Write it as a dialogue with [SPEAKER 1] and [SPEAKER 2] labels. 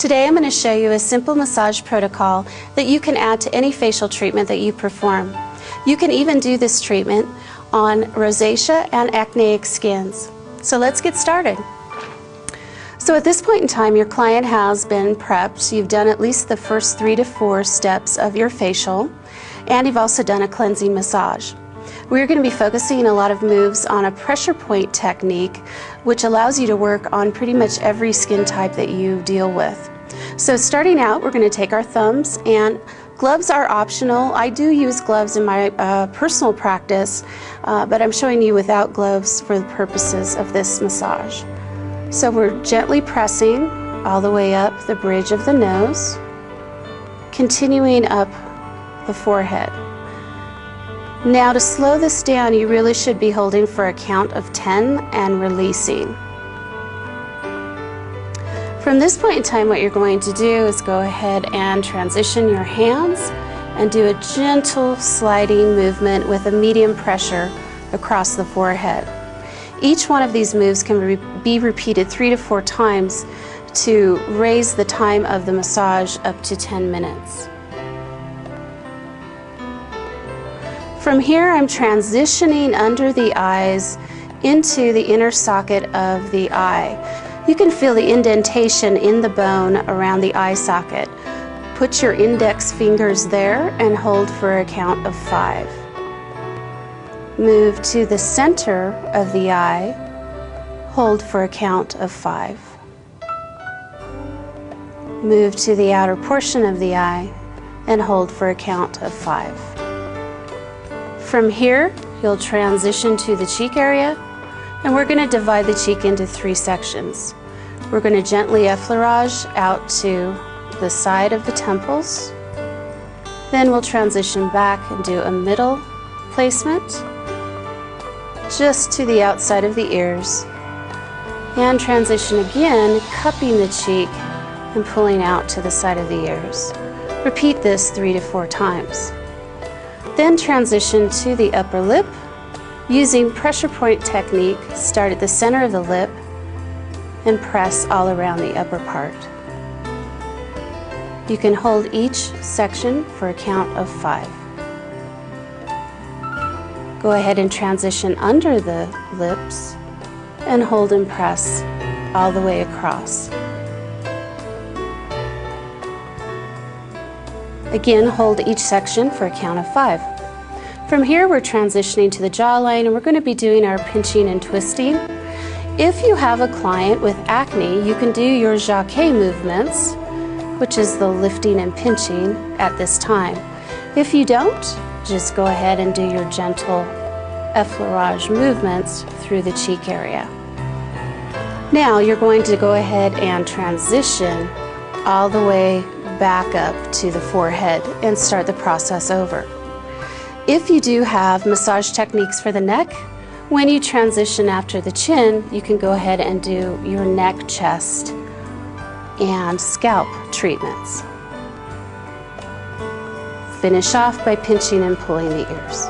[SPEAKER 1] Today I'm going to show you a simple massage protocol that you can add to any facial treatment that you perform. You can even do this treatment on rosacea and acneic skins. So let's get started. So at this point in time, your client has been prepped. You've done at least the first 3 to 4 steps of your facial, and you've also done a cleansing massage. We're going to be focusing a lot of moves on a pressure point technique, which allows you to work on pretty much every skin type that you deal with. So starting out, we're going to take our thumbs, and gloves are optional. I do use gloves in my personal practice, but I'm showing you without gloves for the purposes of this massage. So we're gently pressing all the way up the bridge of the nose, continuing up the forehead. Now to slow this down, you really should be holding for a count of 10 and releasing. From this point in time, what you're going to do is go ahead and transition your hands and do a gentle sliding movement with a medium pressure across the forehead. Each one of these moves can be repeated 3 to 4 times to raise the time of the massage up to 10 minutes. From here, I'm transitioning under the eyes into the inner socket of the eye. You can feel the indentation in the bone around the eye socket. Put your index fingers there and hold for a count of 5. Move to the center of the eye, hold for a count of 5. Move to the outer portion of the eye and hold for a count of 5. From here, you'll transition to the cheek area, and we're going to divide the cheek into 3 sections. We're going to gently effleurage out to the side of the temples. Then we'll transition back and do a middle placement, just to the outside of the ears, and transition again, cupping the cheek and pulling out to the side of the ears. Repeat this 3 to 4 times. Then transition to the upper lip. Using pressure point technique, start at the center of the lip and press all around the upper part. You can hold each section for a count of 5. Go ahead and transition under the lips and hold and press all the way across. Again, hold each section for a count of 5. From here, we're transitioning to the jawline, and we're going to be doing our pinching and twisting. If you have a client with acne, you can do your jacquet movements, which is the lifting and pinching at this time. If you don't, just go ahead and do your gentle effleurage movements through the cheek area. Now you're going to go ahead and transition all the way back up to the forehead and start the process over. If you do have massage techniques for the neck, when you transition after the chin, you can go ahead and do your neck, chest, and scalp treatments. Finish off by pinching and pulling the ears.